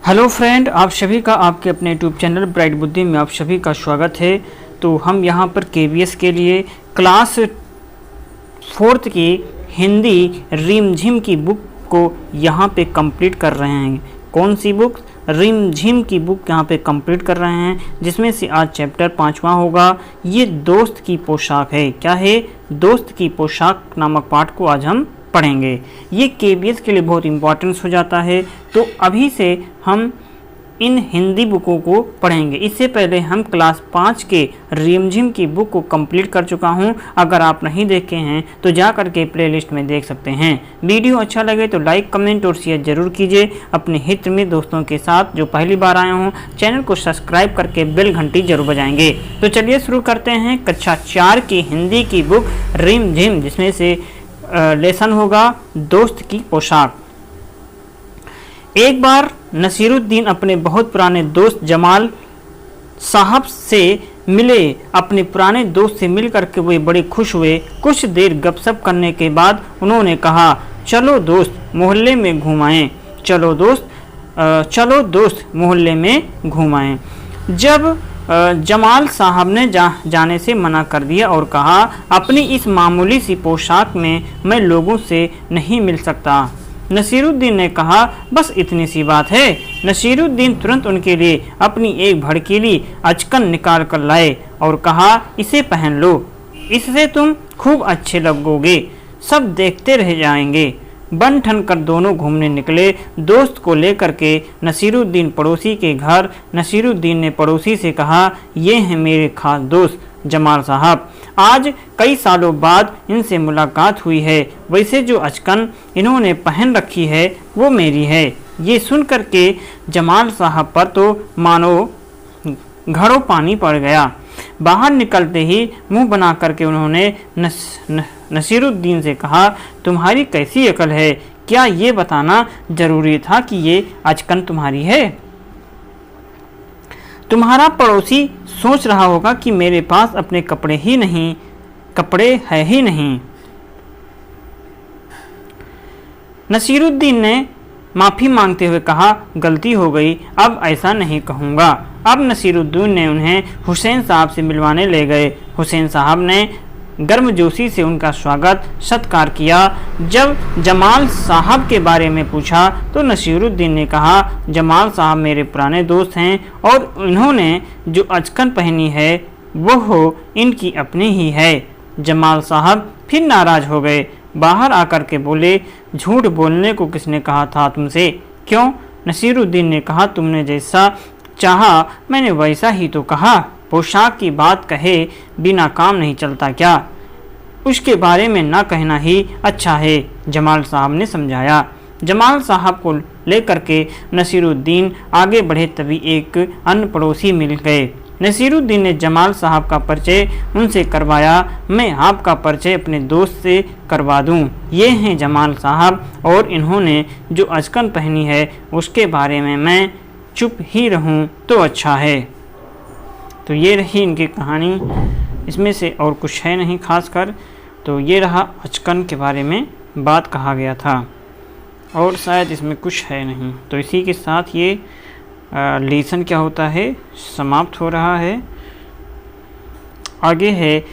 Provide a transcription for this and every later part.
Hello friend, आप सभी का आपके अपने यूट्यूब चैनल ब्राइट बुद्धि में आप सभी का स्वागत है। तो हम यहाँ पर केवीएस के लिए क्लास 4th की हिंदी रिमझिम की बुक को यहाँ पे कंप्लीट कर रहे हैं। कौन सी बुक? रिमझिम की बुक यहाँ पे कंप्लीट कर रहे हैं, जिसमें से आज चैप्टर 5वां होगा। ये दोस्त की पोशाक है। क्या है? दोस्त की पोशाक नामक पाठ को आज हम पढ़ेंगे। ये केवीएस के लिए बहुत इंपॉर्टेंस हो जाता है, तो अभी से हम इन हिंदी बुकों को पढ़ेंगे। इससे पहले हम क्लास 5 के रिमझिम की बुक को कंप्लीट कर चुका हूं। अगर आप नहीं देखे हैं तो जा करके प्लेलिस्ट में देख सकते हैं। वीडियो अच्छा लगे तो लाइक, कमेंट और शेयर जरूर कीजिए अपने हित में दोस्तों के साथ। जो पहली बार आए हों चैनल को सब्सक्राइब करके बेल घंटी जरूर बजाएंगे। तो चलिए शुरू करते हैं कक्षा 4 की हिंदी की बुक रिमझिम, जिसमें से लेसन होगा दोस्त की पोशाक। एक बार नसीरुद्दीन अपने बहुत पुराने दोस्त जमाल साहब से मिले। अपने पुराने दोस्त से मिलकर के वे बड़े खुश हुए। कुछ देर गपशप करने के बाद उन्होंने कहा, चलो दोस्त मोहल्ले में घुमाएं। चलो दोस्त मोहल्ले में घुमाएं। जब जमाल साहब ने जाने से मना कर दिया और कहा, अपनी इस मामूली सी पोशाक में मैं लोगों से नहीं मिल सकता। नसीरुद्दीन ने कहा, बस इतनी सी बात है। नसीरुद्दीन तुरंत उनके लिए अपनी एक भड़कीली अचकन निकाल कर लाए और कहा, इसे पहन लो, इससे तुम खूब अच्छे लगोगे, सब देखते रह जाएंगे। बन ठन कर दोनों घूमने निकले। दोस्त को लेकर के नसीरुद्दीन पड़ोसी के घर। नसीरुद्दीन ने पड़ोसी से कहा, ये हैं मेरे खास दोस्त जमाल साहब, आज कई सालों बाद इनसे मुलाकात हुई है। वैसे जो अचकन इन्होंने पहन रखी है वो मेरी है। ये सुनकर के जमाल साहब पर तो मानो घड़ों पानी पड़ गया। बाहर निकलते ही मुंह बना करके उन्होंने नसीरुद्दीन से कहा, तुम्हारी कैसी अकल है? क्या ये बताना जरूरी था कि ये अचकन तुम्हारी है? तुम्हारा पड़ोसी सोच रहा होगा कि मेरे पास अपने कपड़े है ही नहीं। नसीरुद्दीन ने माफ़ी मांगते हुए कहा, गलती हो गई, अब ऐसा नहीं कहूँगा। अब नसीरुद्दीन ने उन्हें हुसैन साहब से मिलवाने ले गए। हुसैन साहब ने गर्मजोशी से उनका स्वागत सत्कार किया। जब जमाल साहब के बारे में पूछा तो नसीरुद्दीन ने कहा, जमाल साहब मेरे पुराने दोस्त हैं और इन्होंने जो अचकन पहनी है वो इनकी अपनी ही है। जमाल साहब फिर नाराज हो गए। बाहर आकर के बोले, झूठ बोलने को किसने कहा था तुमसे? क्यों? नसीरुद्दीन ने कहा, तुमने जैसा चाहा मैंने वैसा ही तो कहा। पोशाक की बात कहे बिना काम नहीं चलता क्या? उसके बारे में ना कहना ही अच्छा है, जमाल साहब ने समझाया। जमाल साहब को लेकर के नसीरुद्दीन आगे बढ़े, तभी एक अन्य पड़ोसी मिल गए। नसीरुद्दीन ने जमाल साहब का परिचय उनसे करवाया। मैं आपका परिचय अपने दोस्त से करवा दूं। ये हैं जमाल साहब और इन्होंने जो अचकन पहनी है उसके बारे में मैं चुप ही रहूं तो अच्छा है। तो ये रही इनकी कहानी, इसमें से और कुछ है नहीं खास कर। तो ये रहा अचकन के बारे में बात कहा गया था और शायद इसमें कुछ है नहीं। तो इसी के साथ ये लेसन क्या होता है समाप्त हो रहा है। आगे है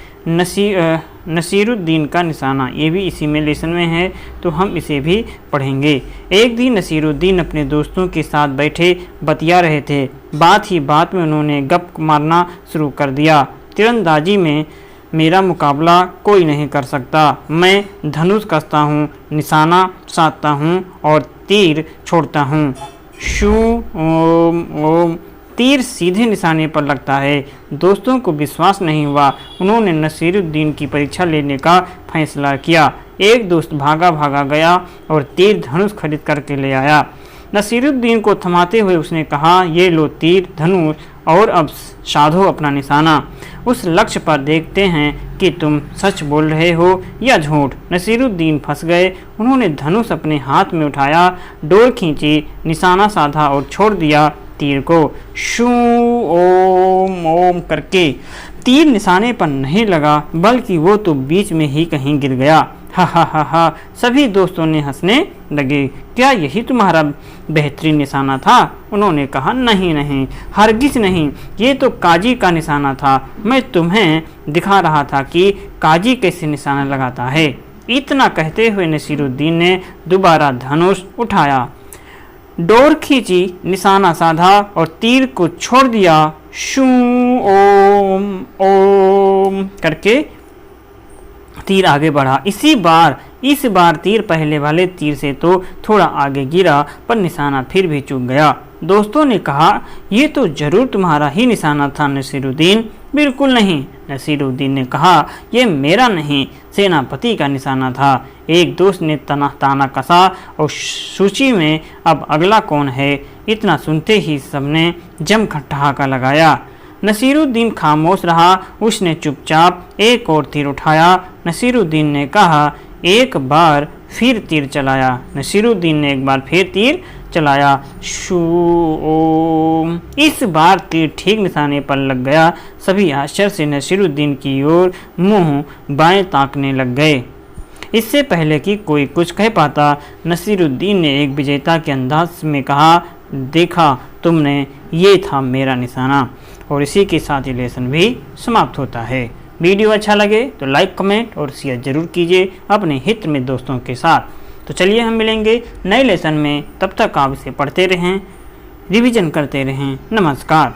नसीरुद्दीन का निशाना। ये भी इसी में लेसन में है, तो हम इसे भी पढ़ेंगे। एक दिन नसीरुद्दीन अपने दोस्तों के साथ बैठे बतिया रहे थे। बात ही बात में उन्होंने गप मारना शुरू कर दिया। तीरंदाजी में मेरा मुकाबला कोई नहीं कर सकता। मैं धनुष कसता हूँ, निशाना साधता हूँ और तीर छोड़ता हूँ। शू ओम ओम, तीर सीधे निशाने पर लगता है। दोस्तों को विश्वास नहीं हुआ। उन्होंने नसीरुद्दीन की परीक्षा लेने का फैसला किया। एक दोस्त भागा गया और तीर धनुष खरीद करके ले आया। नसीरुद्दीन को थमाते हुए उसने कहा, ये लो तीर धनुष और अब साधो अपना निशाना। उस लक्ष्य पर देखते हैं कि तुम सच बोल रहे हो या झूठ। नसीरुद्दीन फंस गए। उन्होंने धनुष अपने हाथ में उठाया, डोर खींची, निशाना साधा और छोड़ दिया तीर को। शू ओम ओम करके तीर निशाने पर नहीं लगा, बल्कि वो तो बीच में ही कहीं गिर गया। हा हा हा हा। सभी दोस्तों ने हंसने लगे। क्या यही तुम्हारा बेहतरीन निशाना था? उन्होंने कहा, नहीं नहीं, हरगिज नहीं, ये तो काजी का निशाना था। मैं तुम्हें दिखा रहा था कि काजी कैसे निशाना लगाता है। इतना कहते हुए नसीरुद्दीन ने दोबारा धनुष उठाया, डोर खींची, निशाना साधा और तीर को छोड़ दिया। शू ओम ओम करके तीर आगे बढ़ा। इस बार तीर पहले वाले तीर से तो थोड़ा आगे गिरा, पर निशाना फिर भी चूक गया। दोस्तों ने कहा, यह तो जरूर तुम्हारा ही निशाना था नसीरुद्दीन। बिल्कुल नहीं, नसीरुद्दीन ने कहा, यह मेरा नहीं, सेनापति का निशाना था। एक दोस्त ने ताना कसा और सूची में अब अगला कौन है। इतना सुनते ही सबने जमकर ठहाका लगाया। नसीरुद्दीन खामोश रहा। उसने चुपचाप एक और तीर उठाया। नसीरुद्दीन ने कहा, एक बार फिर तीर चलाया। नसीरुद्दीन ने एक बार फिर तीर चलाया। शू ओम। इस बार तीर ठीक निशाने पर लग गया। सभी आश्चर्य से नसीरुद्दीन की ओर मुंह बाएं ताकने लग गए। इससे पहले कि कोई कुछ कह पाता, नसीरुद्दीन ने एक विजेता के अंदाज में कहा, देखा तुमने, ये था मेरा निशाना। और इसी के साथ ये लेसन भी समाप्त होता है। वीडियो अच्छा लगे तो लाइक, कमेंट और शेयर जरूर कीजिए अपने हित में दोस्तों के साथ। तो चलिए हम मिलेंगे नए लेसन में, तब तक आप इसे पढ़ते रहें, रिवीजन करते रहें। नमस्कार।